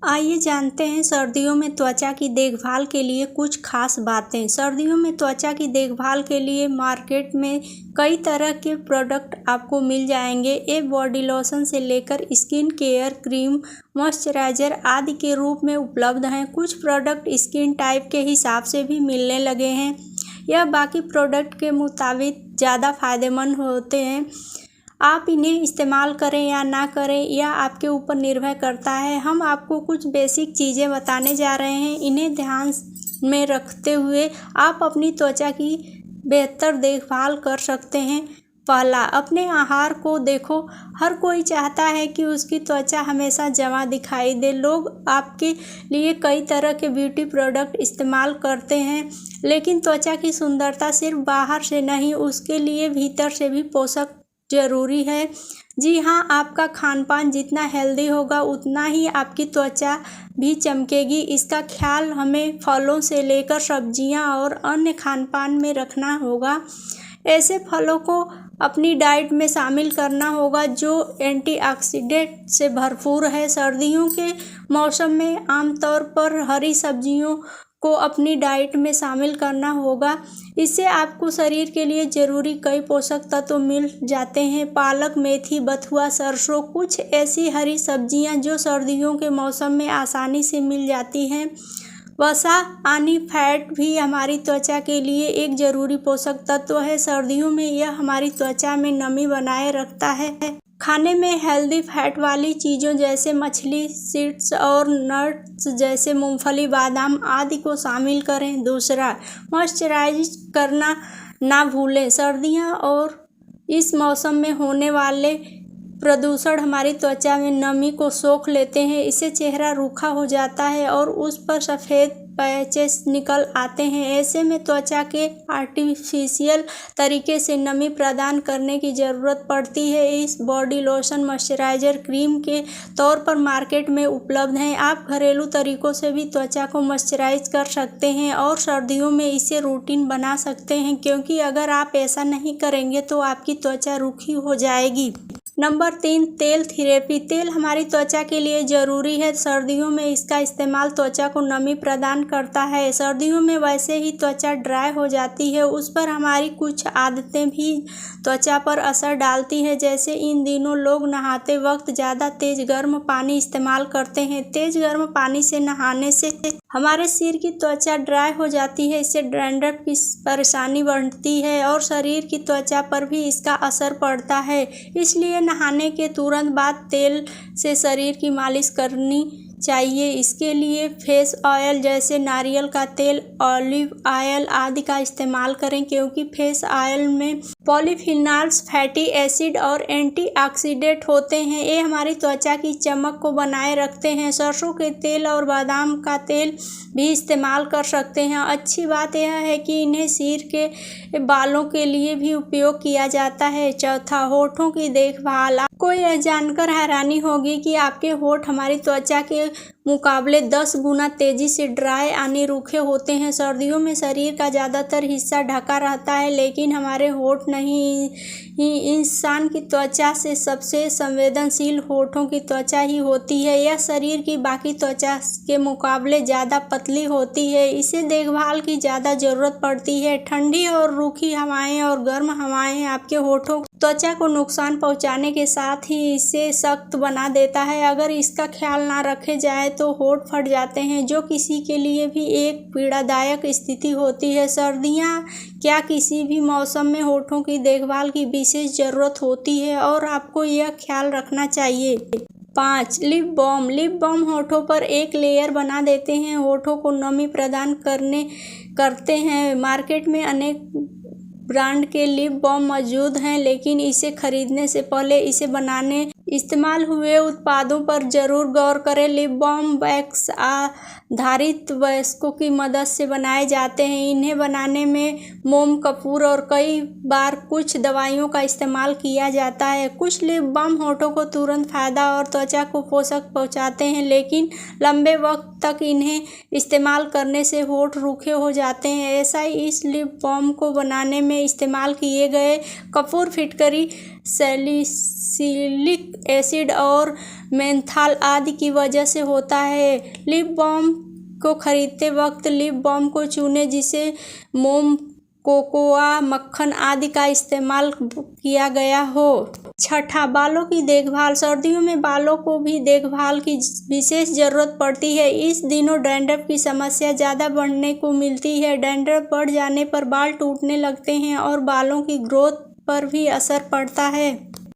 आइए जानते हैं सर्दियों में त्वचा की देखभाल के लिए कुछ खास बातें। सर्दियों में त्वचा की देखभाल के लिए मार्केट में कई तरह के प्रोडक्ट आपको मिल जाएंगे। ये बॉडी लोशन से लेकर स्किन केयर क्रीम, मॉइस्चराइजर आदि के रूप में उपलब्ध हैं। कुछ प्रोडक्ट स्किन टाइप के हिसाब से भी मिलने लगे हैं। यह बाकी प्रोडक्ट के मुताबिक ज़्यादा फायदेमंद होते हैं। आप इन्हें इस्तेमाल करें या ना करें यह आपके ऊपर निर्भर करता है। हम आपको कुछ बेसिक चीज़ें बताने जा रहे हैं। इन्हें ध्यान में रखते हुए आप अपनी त्वचा की बेहतर देखभाल कर सकते हैं। पहला, अपने आहार को देखो। हर कोई चाहता है कि उसकी त्वचा हमेशा जवां दिखाई दे। लोग आपके लिए कई तरह के ब्यूटी प्रोडक्ट इस्तेमाल करते हैं, लेकिन त्वचा की सुंदरता सिर्फ बाहर से नहीं, उसके लिए भीतर से भी पोषक जरूरी है। जी हाँ, आपका खानपान जितना हेल्दी होगा उतना ही आपकी त्वचा भी चमकेगी। इसका ख्याल हमें फलों से लेकर सब्जियां और अन्य खानपान में रखना होगा। ऐसे फलों को अपनी डाइट में शामिल करना होगा जो एंटीऑक्सीडेंट से भरपूर है। सर्दियों के मौसम में आमतौर पर हरी सब्जियों को अपनी डाइट में शामिल करना होगा। इससे आपको शरीर के लिए ज़रूरी कई पोषक तत्व मिल जाते हैं। पालक, मेथी, बथुआ, सरसों कुछ ऐसी हरी सब्जियां जो सर्दियों के मौसम में आसानी से मिल जाती हैं। वसा यानी फैट भी हमारी त्वचा के लिए एक ज़रूरी पोषक तत्व है। सर्दियों में यह हमारी त्वचा में नमी बनाए रखता है। खाने में हेल्दी फैट वाली चीज़ों जैसे मछली, सीड्स और नट्स जैसे मूंगफली, बादाम आदि को शामिल करें। दूसरा, मॉइस्चराइज करना ना भूलें। सर्दियां और इस मौसम में होने वाले प्रदूषण हमारी त्वचा में नमी को सोख लेते हैं। इससे चेहरा रूखा हो जाता है और उस पर सफ़ेद पैचेस निकल आते हैं। ऐसे में त्वचा के आर्टिफिशियल तरीके से नमी प्रदान करने की ज़रूरत पड़ती है। इस बॉडी लोशन, मॉइस्चराइजर, क्रीम के तौर पर मार्केट में उपलब्ध हैं। आप घरेलू तरीकों से भी त्वचा को मॉइस्चराइज कर सकते हैं और सर्दियों में इसे रूटीन बना सकते हैं, क्योंकि अगर आप ऐसा नहीं करेंगे तो आपकी त्वचा रूखी हो जाएगी। नंबर 3, तेल थेरेपी। तेल हमारी त्वचा के लिए ज़रूरी है। सर्दियों में इसका इस्तेमाल त्वचा को नमी प्रदान करता है। सर्दियों में वैसे ही त्वचा ड्राई हो जाती है, उस पर हमारी कुछ आदतें भी त्वचा पर असर डालती हैं। जैसे इन दिनों लोग नहाते वक्त ज़्यादा तेज़ गर्म पानी इस्तेमाल करते हैं। तेज़ गर्म पानी से नहाने से हमारे सिर की त्वचा ड्राई हो जाती है। इससे डैंड्रफ की परेशानी बढ़ती है और शरीर की त्वचा पर भी इसका असर पड़ता है। इसलिए नहाने के तुरंत बाद तेल से शरीर की मालिश करनी चाहिए। इसके लिए फेस ऑयल जैसे नारियल का तेल, ऑलिव ऑयल आदि का इस्तेमाल करें, क्योंकि फेस ऑयल में पॉलीफिनॉल्स, फैटी एसिड और एंटीऑक्सीडेंट होते हैं। ये हमारी त्वचा की चमक को बनाए रखते हैं। सरसों के तेल और बादाम का तेल भी इस्तेमाल कर सकते हैं। अच्छी बात यह है कि इन्हें सिर के बालों के लिए भी उपयोग किया जाता है। चौथा, होठों की देखभाल। आपको यह जानकर हैरानी होगी कि आपके होठ हमारी त्वचा के मुकाबले 10 गुना तेजी से ड्राई यानी रूखे होते हैं। सर्दियों में शरीर का ज़्यादातर हिस्सा ढका रहता है, लेकिन हमारे होठ नहीं। इंसान की त्वचा से सबसे संवेदनशील होठों की त्वचा ही होती है। यह शरीर की बाकी त्वचा के मुकाबले ज़्यादा पतली होती है। इसे देखभाल की ज़्यादा ज़रूरत पड़ती है। ठंडी और रूखी हवाएं और गर्म हवाएं आपके होठों त्वचा को नुकसान पहुंचाने के साथ ही इसे सख्त बना देता है। अगर इसका ख्याल ना रखे जाए तो होठ फट जाते हैं, जो किसी के लिए भी एक पीड़ादायक स्थिति होती है। सर्दियां क्या किसी भी मौसम में होठों की देखभाल की विशेष ज़रूरत होती है और आपको यह ख्याल रखना चाहिए। 5, लिप बाम। लिप बाम होठों पर एक लेयर बना देते हैं, होठों को नमी प्रदान करते हैं। मार्केट में अनेक ब्रांड के लिप बाम मौजूद हैं, लेकिन इसे खरीदने से पहले इसे बनाने इस्तेमाल हुए उत्पादों पर जरूर गौर करें। लिप बाम वैक्स आधारित वयस्कों की मदद से बनाए जाते हैं। इन्हें बनाने में मोम, कपूर और कई बार कुछ दवाइयों का इस्तेमाल किया जाता है। कुछ लिप बाम होठों को तुरंत फायदा और त्वचा को पोषक पहुंचाते हैं, लेकिन लंबे वक्त तक इन्हें इस्तेमाल करने से होंठ रूखे हो जाते हैं। ऐसा ही इस लिप बाम को बनाने में इस्तेमाल किए गए कपूर फिटकरी सैलिसिलिक एसिड और मेंथाल आदि की वजह से होता है। लिप बाम को खरीदते वक्त लिप बाम को चुनें जिसे मोम, कोकोआ, मक्खन आदि का इस्तेमाल किया गया हो। छठा, बालों की देखभाल। सर्दियों में बालों को भी देखभाल की विशेष ज़रूरत पड़ती है। इस दिनों डैंड्रफ की समस्या ज़्यादा बढ़ने को मिलती है। डैंड्रफ बढ़ जाने पर बाल टूटने लगते हैं और बालों की ग्रोथ पर भी असर पड़ता है।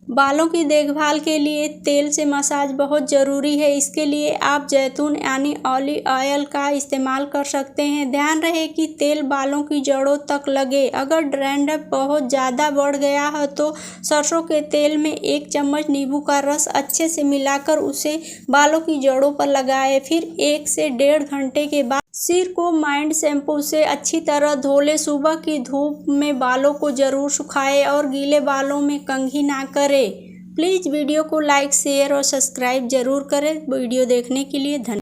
बालों की देखभाल के लिए तेल से मसाज बहुत ज़रूरी है। इसके लिए आप जैतून यानी ऑलिव ऑयल का इस्तेमाल कर सकते हैं। ध्यान रहे कि तेल बालों की जड़ों तक लगे। अगर डैंड्रफ बहुत ज़्यादा बढ़ गया है तो सरसों के तेल में 1 चम्मच नींबू का रस अच्छे से मिलाकर उसे बालों की जड़ों पर लगाएं। फिर 1 से 1.5 घंटे के बाद सिर को माइल्ड शैम्पू से अच्छी तरह धो लें। सुबह की धूप में बालों को ज़रूर सुखाएं और गीले बालों में कंघी ना करें। प्लीज़ वीडियो को लाइक, शेयर और सब्सक्राइब ज़रूर करें। वीडियो देखने के लिए धन्यवाद।